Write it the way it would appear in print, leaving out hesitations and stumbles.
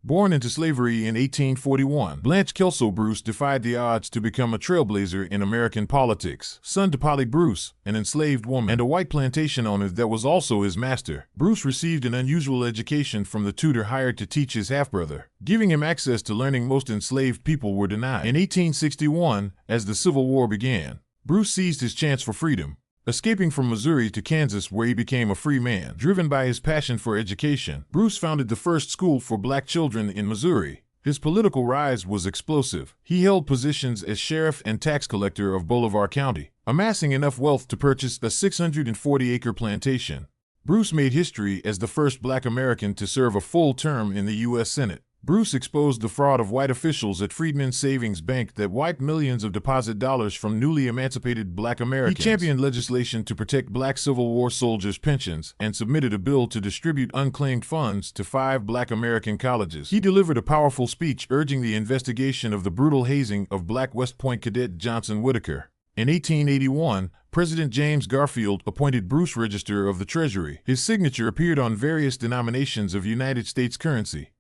Born into slavery in 1841, Blanche Kelso Bruce defied the odds to become a trailblazer in American politics. Son to Polly Bruce, an enslaved woman, and a white plantation owner that was also his master, Bruce received an unusual education from the tutor hired to teach his half-brother, giving him access to learning most enslaved people were denied. In 1861, as the Civil War began, Bruce seized his chance for freedom, escaping from Missouri to Kansas where he became a free man. Driven by his passion for education, Bruce founded the first school for black children in Missouri. His political rise was explosive. He held positions as sheriff and tax collector of Bolivar County, amassing enough wealth to purchase a 640-acre plantation. Bruce made history as the first black American to serve a full term in the U.S. Senate. Bruce exposed the fraud of white officials at Freedman Savings Bank that wiped millions of deposit dollars from newly emancipated black Americans. He championed legislation to protect black Civil War soldiers' pensions and submitted a bill to distribute unclaimed funds to 5 black American colleges. He delivered a powerful speech urging the investigation of the brutal hazing of black West Point cadet Johnson Whitaker. In 1881, President James Garfield appointed Bruce Register of the Treasury. His signature appeared on various denominations of United States currency.